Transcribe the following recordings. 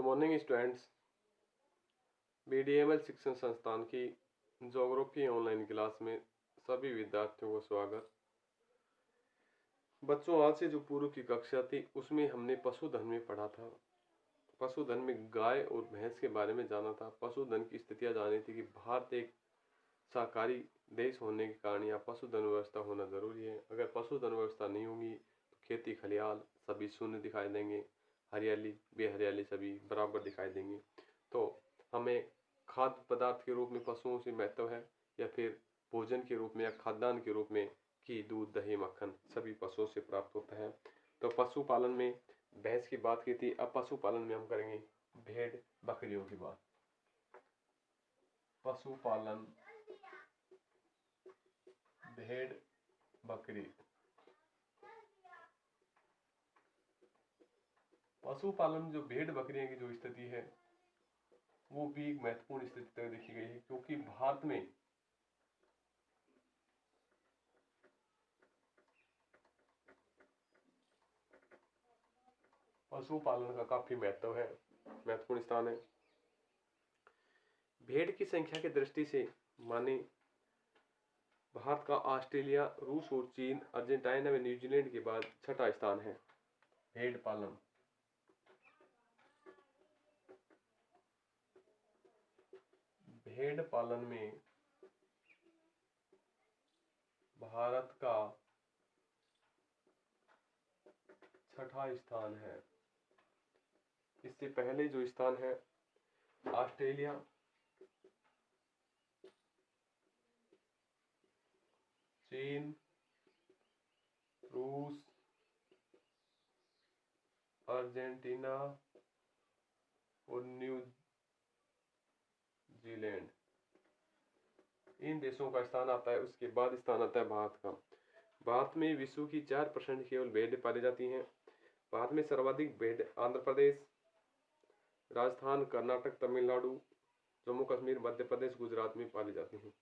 Morning students. BDML शिक्षण संस्थान की ज्योग्राफी ऑनलाइन क्लास में सभी विद्यार्थियों को स्वागत। बच्चों, आज से जो पूर्व की कक्षा थी उसमें हमने पशुधन में पढ़ा था। पशुधन में गाय और भैंस के बारे में जाना था। पशुधन की स्थितियां जानी थी कि भारत एक शाकाहारी देश होने के कारण यहाँ पशुधन व्यवस्था होना जरूरी है। अगर पशुधन व्यवस्था नहीं होगी तो खेती खलियाल सभी शून्य दिखाई देंगे, हरियाली बेहरियाली सभी बराबर दिखाई देंगे। तो हमें खाद्य पदार्थ के रूप में पशुओं से महत्व है या फिर भोजन के रूप में या खाद्यान्न के रूप में घी, दूध, दही, मक्खन सभी पशुओं से प्राप्त होता है। तो पशुपालन में भैंस की बात की थी, अब पशुपालन में हम करेंगे भेड़ बकरियों की बात। पशुपालन भेड़ बकरी। पशुपालन जो भेड़ बकरियों की जो स्थिति है वो भी एक महत्वपूर्ण स्थिति तक देखी गई है, क्योंकि भारत में पशुपालन का काफी महत्वपूर्ण स्थान है। भेड़ की संख्या की दृष्टि से माने भारत का ऑस्ट्रेलिया, रूस और चीन, अर्जेंटीना व न्यूजीलैंड के बाद छठा स्थान है भेड़ पालन। भेड़ पालन में भारत का छठा स्थान है। इससे पहले जो स्थान है ऑस्ट्रेलिया, चीन, रूस, अर्जेंटीना और न्यूजीलैंड, इन देशों का स्थान आता है। उसके बाद स्थान आता है भारत का। भारत में विश्व की 4% केवल भेड़ पाली जाती हैं। भारत में सर्वाधिक भेड़ आंध्र प्रदेश, राजस्थान, कर्नाटक, तमिलनाडु, जम्मू कश्मीर, मध्य प्रदेश, गुजरात में पाली जाती हैं।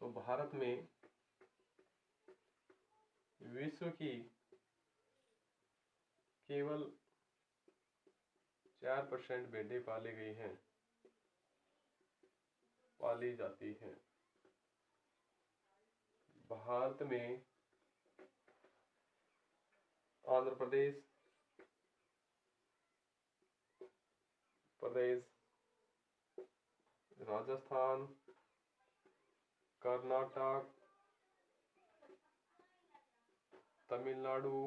तो भारत में विश्व की केवल 4% भेड़ें पाली जाती हैं। भारत में आंध्र प्रदेश, राजस्थान, कर्नाटक, तमिलनाडु,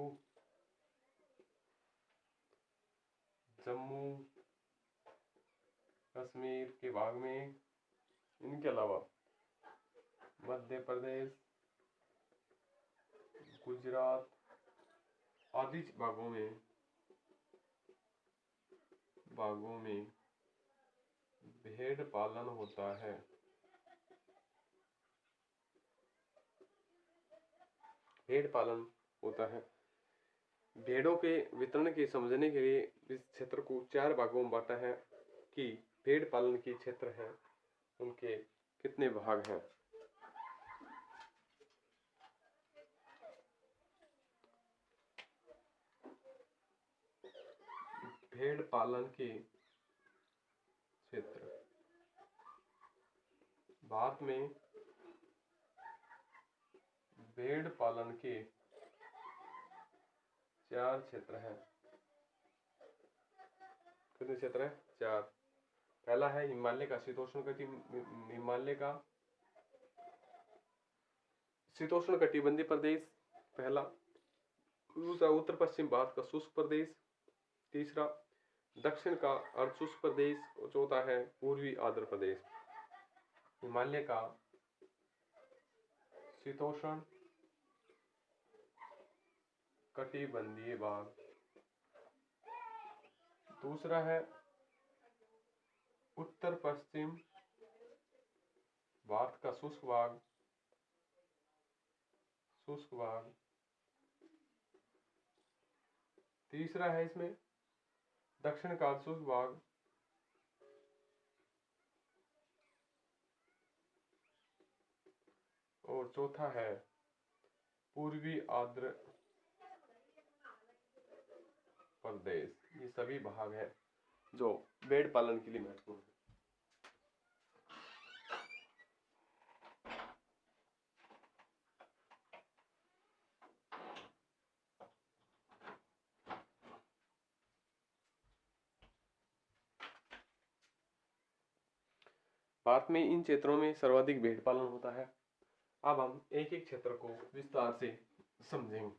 जम्मू कश्मीर के भाग में, इनके अलावा मध्य प्रदेश, गुजरात आदि भागों में भेड़ पालन होता है। भेड़ पालन होता है। भेड़ों के वितरण के समझने के लिए इस क्षेत्र को 4 भागों में बांटा है कि भेड़ पालन के क्षेत्र हैं उनके कितने भाग हैं। भेड़ पालन के क्षेत्र भारत में भेड़ पालन के 4 क्षेत्र हैं। कितने क्षेत्र हैं? 4। पहला है हिमालय का शीतोष्ण कटिबंधीय प्रदेश, पहला। दूसरा उत्तर पश्चिम भारत का शुष्क प्रदेश, तीसरा दक्षिण का अर्धशुष्क प्रदेश और चौथा है पूर्वी आर्द्र प्रदेश। हिमालय का शीतोष्ण कटिबंधीय भाग, दूसरा है उत्तर पश्चिम भारत का शुष्क भाग, तीसरा है इसमें दक्षिण का शुष्क भाग, और चौथा है पूर्वी आर्द्र प्रदेश। ये सभी भाग हैं जो भेड़ पालन के लिए महत्वपूर्ण है। भारत में इन क्षेत्रों में सर्वाधिक भेड़ पालन होता है। अब हम एक एक क्षेत्र को विस्तार से समझेंगे।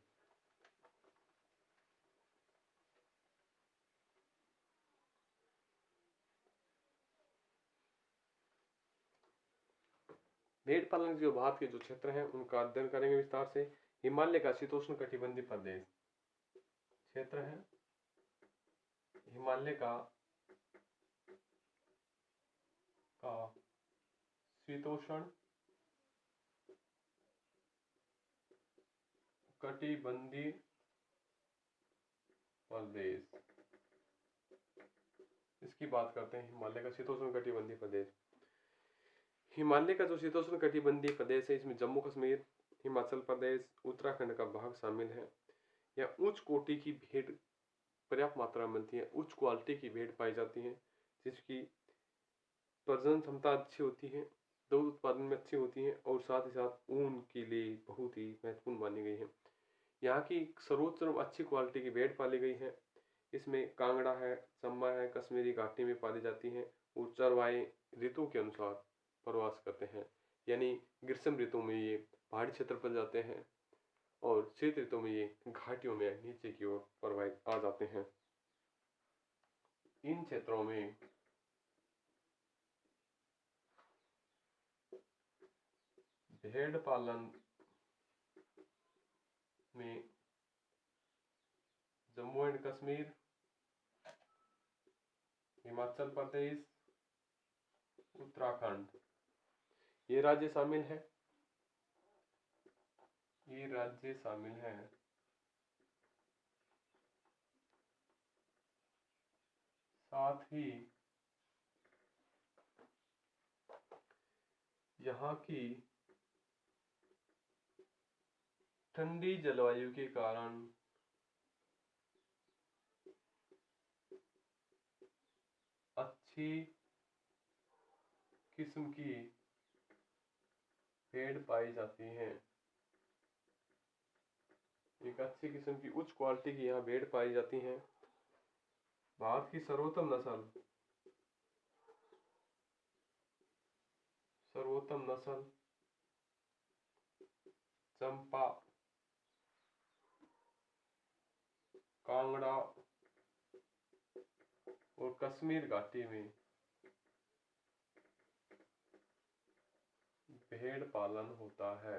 भेड़ पालन जो भारत के जो क्षेत्र हैं उनका अध्ययन करेंगे विस्तार से। हिमालय का शीतोष्ण कटिबंधीय प्रदेश क्षेत्र है, हिमालय का शीतोष्ण कटिबंधीय प्रदेश, इसकी बात करते हैं। हिमालय का शीतोष्ण कटिबंधीय प्रदेश, हिमालय का जो शीतोष्ण कटिबंधीय प्रदेश है इसमें जम्मू कश्मीर, हिमाचल प्रदेश, उत्तराखंड का भाग शामिल है। यह उच्च कोटि की भेड़ पर्याप्त मात्रा में मिलती है, उच्च क्वालिटी की भेड़ पाई जाती है जिसकी प्रजनन क्षमता अच्छी होती है, दूध उत्पादन में अच्छी होती है और साथ ही साथ ऊन के लिए बहुत ही महत्वपूर्ण मानी गई है। यहाँ की सर्वोच्च और अच्छी क्वालिटी की भेड़ पाली गई है। इसमें कांगड़ा है, चंबा है, कश्मीरी घाटी में पाली जाती हैं और चरवाहे ऋतु के अनुसार प्रवास करते हैं। यानी ग्रीष्म ऋतु में ये पहाड़ी क्षेत्र पर जाते हैं और शीत ऋतु में ये घाटियों में नीचे की ओर प्रवाहित आ जाते हैं। इन क्षेत्रों में भेड़ पालन में जम्मू एंड कश्मीर, हिमाचल प्रदेश, उत्तराखंड ये राज्य शामिल है। ये राज्य शामिल है। साथ ही यहाँ की ठंडी जलवायु के कारण अच्छी किस्म की भेड़ पाई जाती हैं। एक अच्छी किस्म की उच्च क्वालिटी की यहाँ भेड़ पाई जाती हैं। भारत की सर्वोत्तम नस्ल चंपा, कांगड़ा और कश्मीर घाटी में भेड़ पालन होता है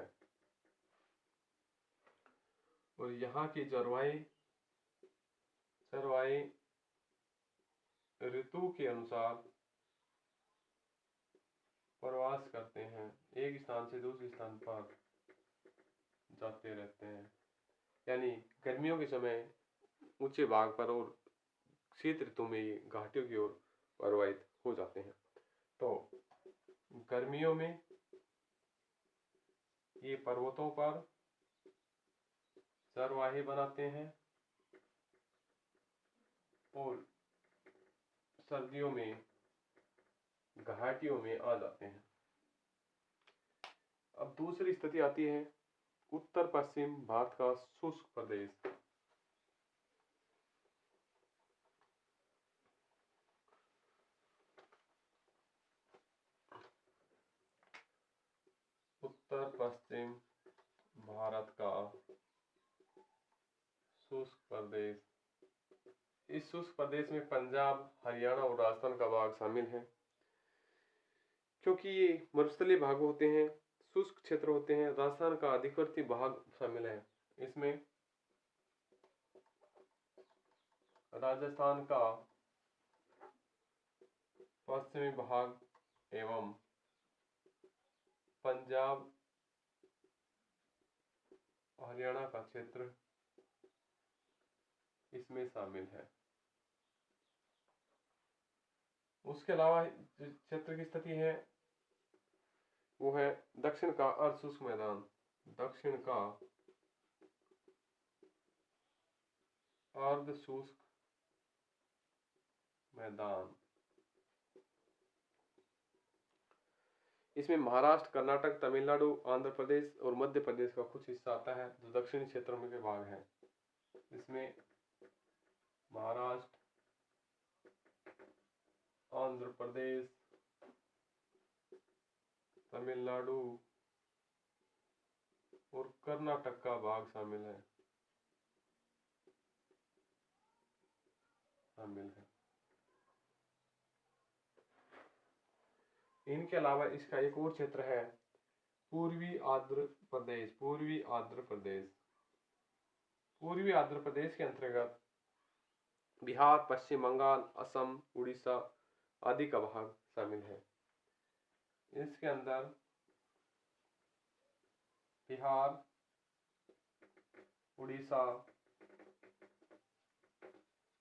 और यहाँ के चरवाहे ऋतु के अनुसार प्रवास करते हैं, एक स्थान से दूसरे स्थान पर जाते रहते हैं। यानी गर्मियों के समय ऊंचे भाग पर और शीत ऋतु में ये घाटियों की ओर प्रवाहित हो जाते हैं। तो गर्मियों में ये पर्वतों पर चरवाहे बनाते हैं और सर्दियों में घाटियों में आ जाते हैं। अब दूसरी स्थिति आती है उत्तर पश्चिम भारत का शुष्क प्रदेश। उत्तर पश्चिम भारत का शुष्क प्रदेश, इस शुष्क प्रदेश में पंजाब, हरियाणा और राजस्थान का भाग शामिल है। क्योंकि ये मरुस्थलीय भाग होते हैं, शुष्क क्षेत्र होते हैं, राजस्थान का अधिकवर्ती भाग शामिल है। इसमें राजस्थान का पश्चिमी भाग एवं पंजाब, हरियाणा का क्षेत्र इसमें शामिल है। उसके अलावा जिस क्षेत्र की स्थिति है वो है दक्षिण का अर्ध शुष्क मैदान, दक्षिण का अर्ध शुष्क मैदान। इसमें महाराष्ट्र, कर्नाटक, तमिलनाडु, आंध्र प्रदेश और मध्य प्रदेश का कुछ हिस्सा आता है जो दक्षिणी क्षेत्रों में विभाग है। इसमें महाराष्ट्र, आंध्र प्रदेश, तमिलनाडु और कर्नाटक का भाग शामिल है। इनके अलावा इसका एक और क्षेत्र है पूर्वी आंध्र प्रदेश। पूर्वी आंध्र प्रदेश, पूर्वी आंध्र प्रदेश के अंतर्गत बिहार, पश्चिम बंगाल, असम, उड़ीसा आदि का भाग शामिल है। इसके अंदर बिहार, उड़ीसा,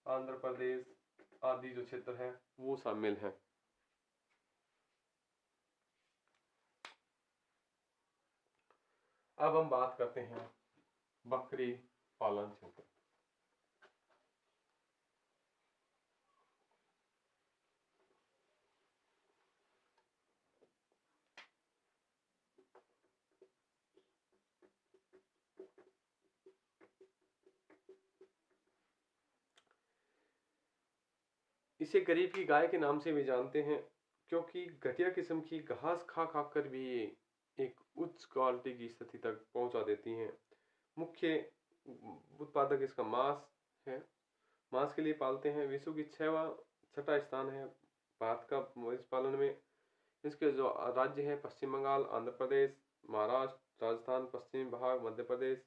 आंध्र प्रदेश आदि जो क्षेत्र है वो शामिल है। अब हम बात करते हैं बकरी पालन क्षेत्र। इसे गरीब की गाय के नाम से भी जानते हैं क्योंकि घटिया किस्म की घास खा खाकर भी ये एक उच्च क्वालिटी की स्थिति तक पहुंचा देती हैं। मुख्य उत्पादक इसका मांस है, मांस के लिए पालते हैं। विश्व की छठा स्थान है भारत का इस पालन में। इसके जो राज्य है पश्चिम बंगाल, आंध्र प्रदेश, महाराष्ट्र, राजस्थान, पश्चिमी भाग, मध्य प्रदेश,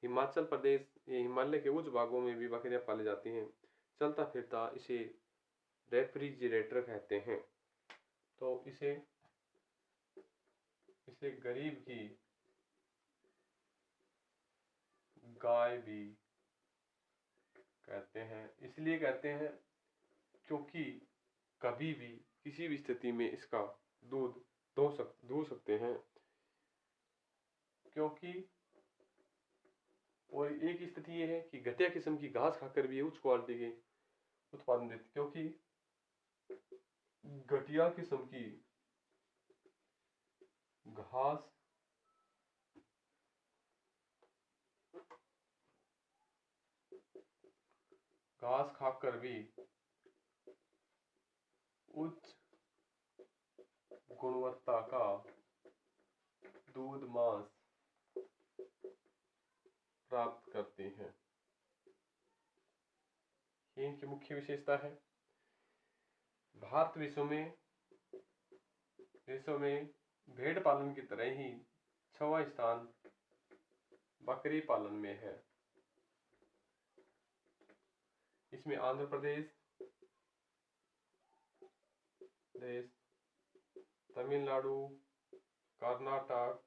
हिमाचल प्रदेश, ये हिमालय के उच्च भागों में भी बकरियां पाली जाती हैं। चलता फिरता इसे रेफ्रिजरेटर कहते हैं। तो इसे गरीब की गाय भी कहते हैं। इसलिए कहते हैं क्योंकि कभी भी किसी भी स्थिति में इसका दूध दूह सकते हैं। क्योंकि और एक स्थिति ये है कि घटिया किस्म की घास खाकर भी उच्च क्वालिटी के उत्पादन देती, क्योंकि घटिया किस्म की घास खाकर भी उच्च गुणवत्ता का दूध, मांस प्राप्त करती हैं। ये इनकी मुख्य विशेषता है। भारत विश्व में भेड़ पालन की तरह ही 6वां स्थान बकरी पालन में है। इसमें आंध्र प्रदेश, तमिलनाडु, कर्नाटक,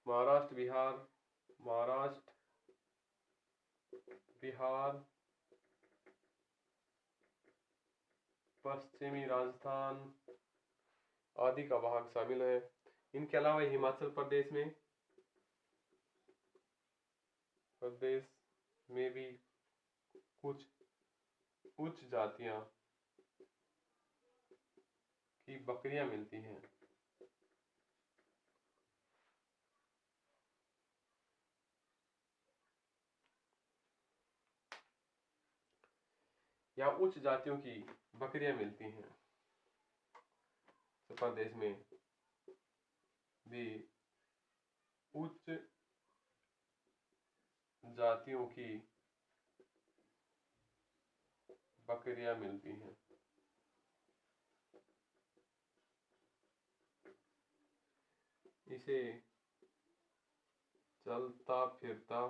महाराष्ट्र, बिहार, पश्चिमी राजस्थान आदि का भाग शामिल है। इनके अलावा हिमाचल प्रदेश में भी कुछ उच्च जातियां की बकरियां मिलती हैं। या उच्च जातियों की बकरियां मिलती हैं। उत्तर प्रदेश में भी उच्च जातियों की बकरियां मिलती हैं। इसे चलता फिरता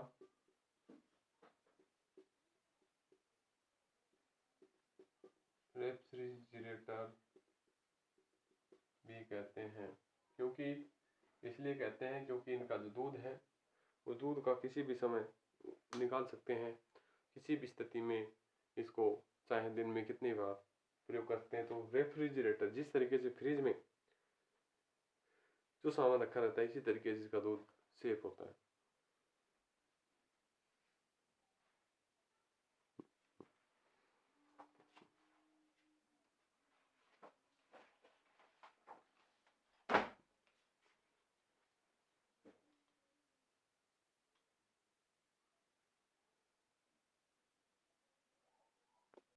रेफ्रिजरेटर भी कहते हैं। क्योंकि इसलिए कहते हैं क्योंकि इनका जो दूध है वो दूध का किसी भी समय निकाल सकते हैं। किसी भी स्थिति में इसको चाहे दिन में कितनी बार प्रयोग करते हैं। तो रेफ्रिजरेटर जिस तरीके से फ्रिज में जो सामान रखा रहता है इसी तरीके से इसका दूध सेफ होता है।